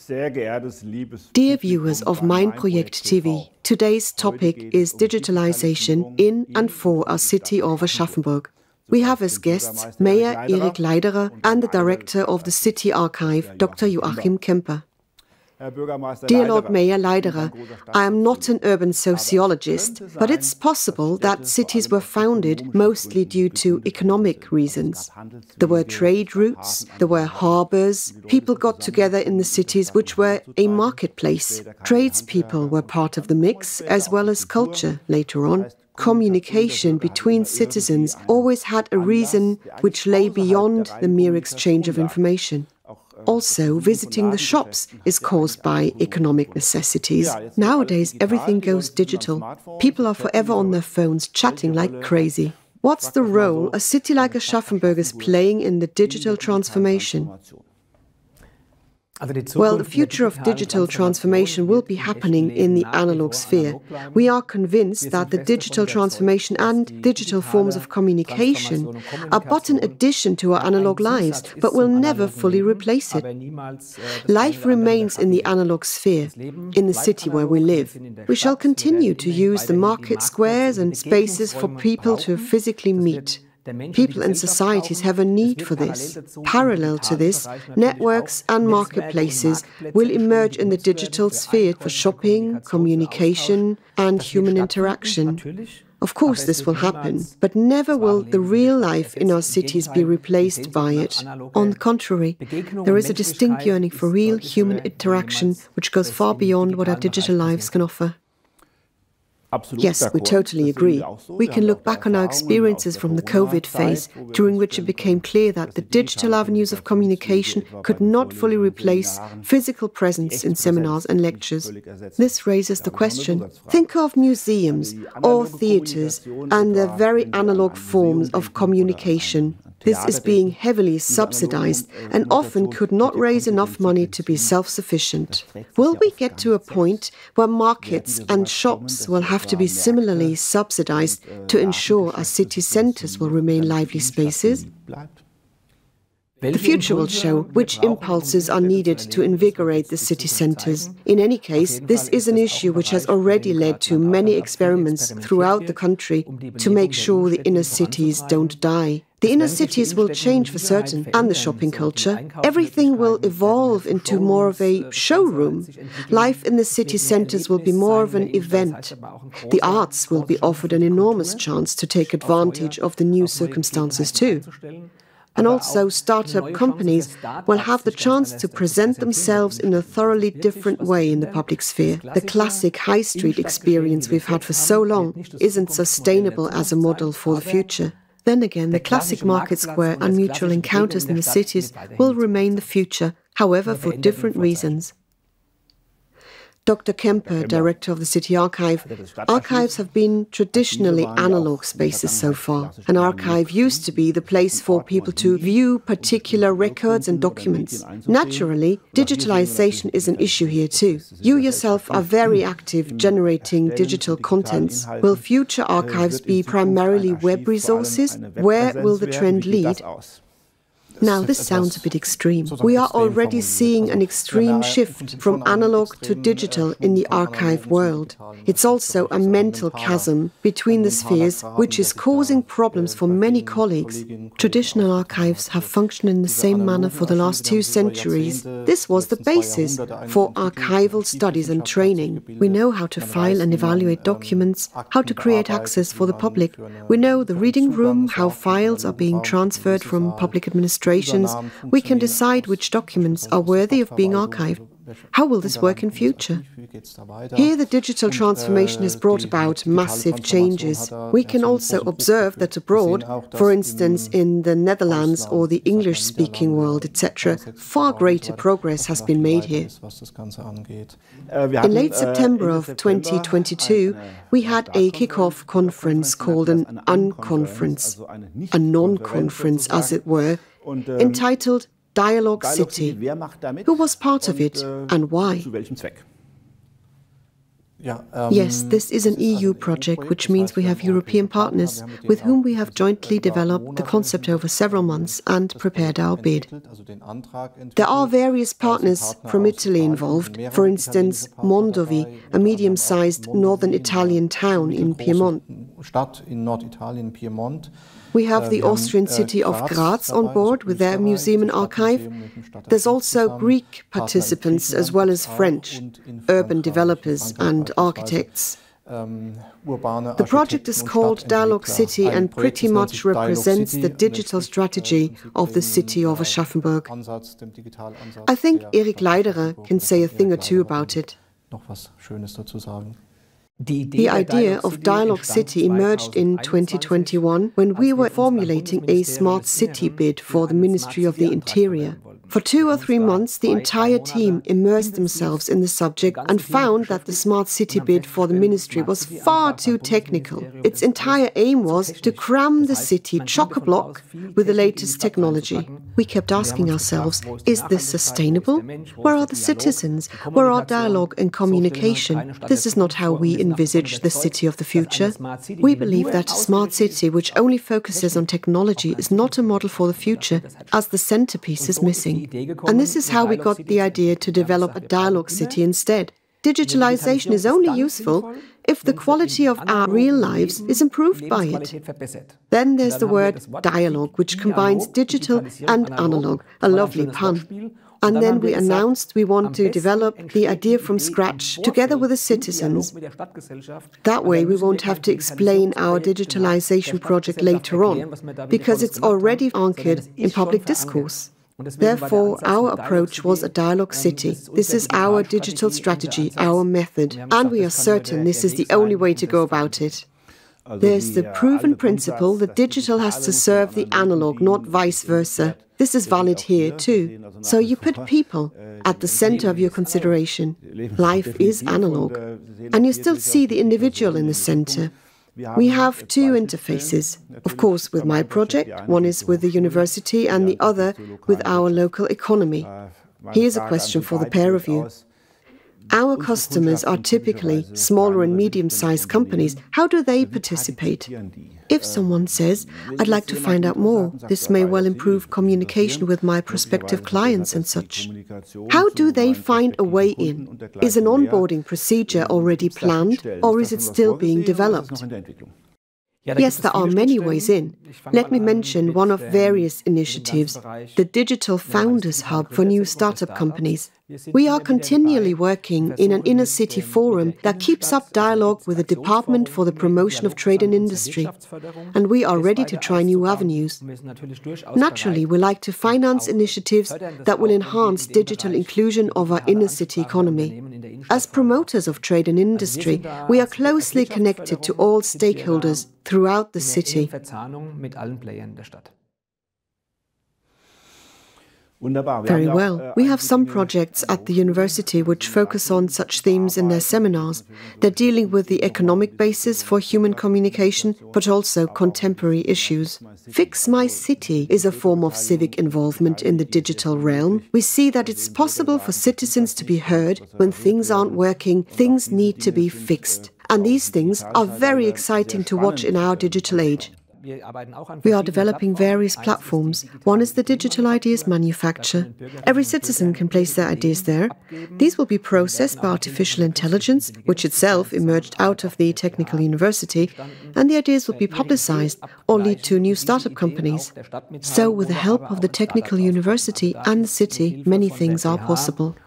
Dear viewers of mainproject-TV, today's topic is digitalization in and for our city of Aschaffenburg. We have as guests Mayor Erik Leiderer and the Director of the City Archive, Dr. Joachim Kemper. Dear Lord Mayor Leiderer, I am not an urban sociologist, but it's possible that cities were founded mostly due to economic reasons. There were trade routes, there were harbours, people got together in the cities which were a marketplace. Tradespeople were part of the mix, as well as culture later on. Communication between citizens always had a reason which lay beyond the mere exchange of information. Also, visiting the shops is caused by economic necessities. Nowadays, everything goes digital. People are forever on their phones, chatting like crazy. What's the role a city like Aschaffenburg is playing in the digital transformation? Well, the future of digital transformation will be happening in the analog sphere. We are convinced that the digital transformation and digital forms of communication are but an addition to our analog lives, but will never fully replace it. Life remains in the analog sphere, in the city where we live. We shall continue to use the market squares and spaces for people to physically meet. People and societies have a need for this. Parallel to this, networks and marketplaces will emerge in the digital sphere for shopping, communication, and human interaction. Of course, this will happen, but never will the real life in our cities be replaced by it. On the contrary, there is a distinct yearning for real human interaction which goes far beyond what our digital lives can offer. Yes, we totally agree. We can look back on our experiences from the COVID phase, during which it became clear that the digital avenues of communication could not fully replace physical presence in seminars and lectures. This raises the question, think of museums or theatres and their very analog forms of communication. This is being heavily subsidized and often could not raise enough money to be self-sufficient. Will we get to a point where markets and shops will have to be similarly subsidized to ensure our city centres will remain lively spaces? The future will show which impulses are needed to invigorate the city centres. In any case, this is an issue which has already led to many experiments throughout the country to make sure the inner cities don't die. The inner cities will change for certain, and the shopping culture. Everything will evolve into more of a showroom. Life in the city centres will be more of an event. The arts will be offered an enormous chance to take advantage of the new circumstances too. And also, startup companies will have the chance to present themselves in a thoroughly different way in the public sphere. The classic high street experience we've had for so long isn't sustainable as a model for the future. Then again, the classic market square and mutual encounters in the cities will remain the future, however, for different reasons. Dr. Kemper, Director of the City Archive, archives have been traditionally analog spaces so far. An archive used to be the place for people to view particular records and documents. Naturally, digitalization is an issue here too. You yourself are very active generating digital contents. Will future archives be primarily web resources? Where will the trend lead? Now, this sounds a bit extreme. We are already seeing an extreme shift from analog to digital in the archive world. It's also a mental chasm between the spheres, which is causing problems for many colleagues. Traditional archives have functioned in the same manner for the last 2 centuries. This was the basis for archival studies and training. We know how to file and evaluate documents, how to create access for the public. We know the reading room, how files are being transferred from public administration. We can decide which documents are worthy of being archived. How will this work in future? Here the digital transformation has brought about massive changes. We can also observe that abroad, for instance in the Netherlands or the English-speaking world, etc., far greater progress has been made here. In late September of 2022, we had a kick-off conference called an unconference, a non-conference as it were, entitled Dialogue City. Who was part of it and why? Yes, this is an EU project, which means we have European partners with whom we have jointly developed the concept over several months and prepared our bid. There are various partners from Italy involved, for instance, Mondovi, a medium-sized northern Italian town in Piedmont. We have the Austrian city of Graz on board with their museum and archive. There's also Greek participants as well as French, urban developers and architects. The project is called Dialogue City and pretty much represents the digital strategy of the City of Aschaffenburg. I think Leiderer can say a thing or two about it. The idea of Dialogue City emerged in 2021 when we were formulating a smart city bid for the Ministry of the Interior. For 2 or 3 months, the entire team immersed themselves in the subject and found that the smart city bid for the ministry was far too technical. Its entire aim was to cram the city chock-a-block with the latest technology. We kept asking ourselves, is this sustainable? Where are the citizens? Where are dialogue and communication? This is not how we envisage the city of the future. We believe that a smart city which only focuses on technology is not a model for the future, as the centerpiece is missing. And this is how we got the idea to develop a dialogue city instead. Digitalization is only useful if the quality of our real lives is improved by it. Then there's the word dialogue, which combines digital and analog, a lovely pun. And then we announced we want to develop the idea from scratch together with the citizens. That way we won't have to explain our digitalization project later on, because it's already anchored in public discourse. Therefore, our approach was a dialogue city. This is our digital strategy, our method, and we are certain this is the only way to go about it. There's the proven principle that digital has to serve the analog, not vice versa. This is valid here too. So you put people at the center of your consideration. Life is analog, and you still see the individual in the center. We have 2 interfaces, of course with my project, one is with the university and the other with our local economy. Here's a question for the pair of you. Our customers are typically smaller and medium-sized companies. How do they participate? If someone says, I'd like to find out more, this may well improve communication with my prospective clients and such. How do they find a way in? Is an onboarding procedure already planned, or is it still being developed? Yes, there are many ways in. Let me mention one of various initiatives, the Digital Founders Hub for new startup companies. We are continually working in an inner-city forum that keeps up dialogue with the Department for the Promotion of Trade and Industry, and we are ready to try new avenues. Naturally, we like to finance initiatives that will enhance digital inclusion of our inner-city economy. As promoters of trade and industry, we are closely connected to all stakeholders throughout the city. Very well. We have some projects at the university which focus on such themes in their seminars. They're dealing with the economic basis for human communication, but also contemporary issues. Fix My City is a form of civic involvement in the digital realm. We see that it's possible for citizens to be heard. When things aren't working, things need to be fixed. And these things are very exciting to watch in our digital age. We are developing various platforms. One is the Digital Ideas Manufacture. Every citizen can place their ideas there. These will be processed by artificial intelligence, which itself emerged out of the technical university, and the ideas will be publicized or lead to new startup companies. So, with the help of the technical university and the city, many things are possible.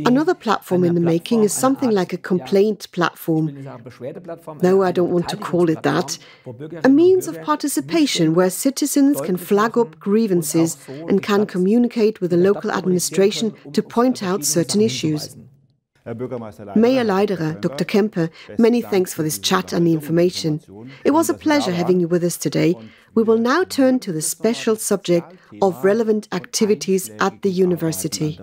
Another platform in the making is something like a complaint platform. No, I don't want to call it that. A means of participation where citizens can flag up grievances and can communicate with the local administration to point out certain issues. Mayor Leiderer, Dr. Kemper, many thanks for this chat and the information. It was a pleasure having you with us today. We will now turn to the special subject of relevant activities at the university.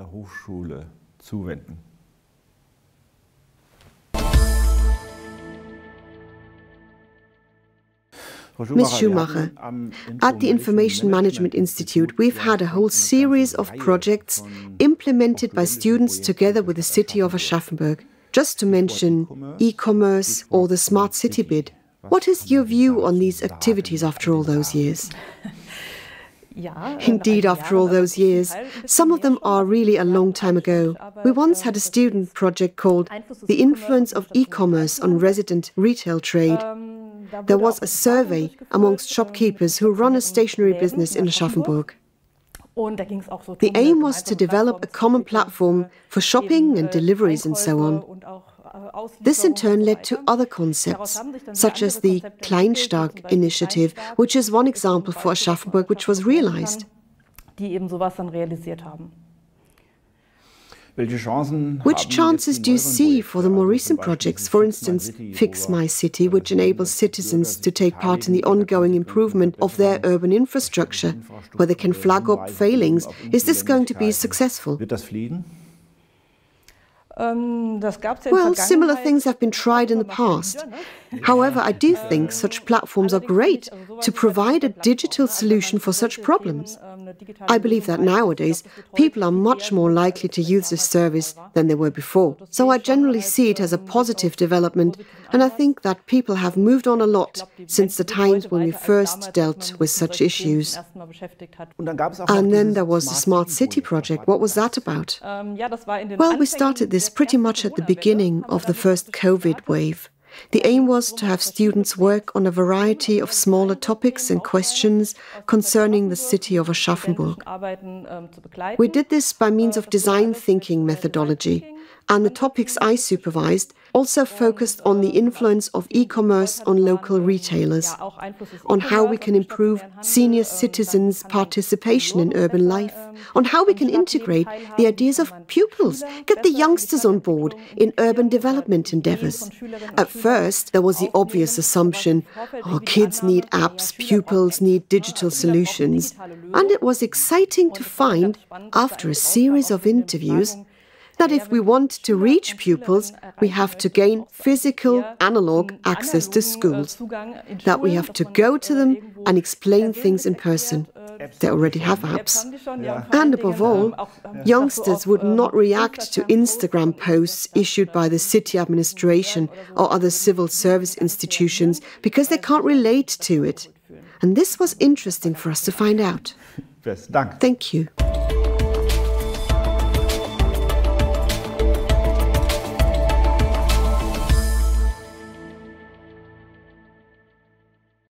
Ms. Schumacher, at the Information Management Institute, we've had a whole series of projects implemented by students together with the City of Aschaffenburg, just to mention e-commerce or the Smart City bid. What is your view on these activities after all those years? Indeed, after all those years, some of them are really a long time ago. We once had a student project called The Influence of E-commerce on Resident Retail Trade. There was a survey amongst shopkeepers who run a stationery business in Aschaffenburg. The aim was to develop a common platform for shopping and deliveries and so on. This in turn led to other concepts, such as the Kleinstadt initiative, which is one example for Aschaffenburg which was realized. Which chances do you see for the more recent projects, for instance, Fix My City, which enables citizens to take part in the ongoing improvement of their urban infrastructure, where they can flag up failings? Is this going to be successful? Well, similar things have been tried in the past. However, I do think such platforms are great to provide a digital solution for such problems. I believe that nowadays people are much more likely to use this service than they were before. So I generally see it as a positive development, and I think that people have moved on a lot since the times when we first dealt with such issues. And then there was the Smart City project. What was that about? Well, we started this pretty much at the beginning of the first COVID wave. The aim was to have students work on a variety of smaller topics and questions concerning the city of Aschaffenburg. We did this by means of design thinking methodology, and the topics I supervised also focused on the influence of e-commerce on local retailers, on how we can improve senior citizens' participation in urban life, on how we can integrate the ideas of pupils, get the youngsters on board in urban development endeavors. At first, there was the obvious assumption, kids need apps, pupils need digital solutions. And it was exciting to find, after a series of interviews, that if we want to reach pupils, we have to gain physical, analog access to schools, that we have to go to them and explain things in person. They already have apps. And above all, youngsters would not react to Instagram posts issued by the city administration or other civil service institutions because they can't relate to it. And this was interesting for us to find out. Thank you.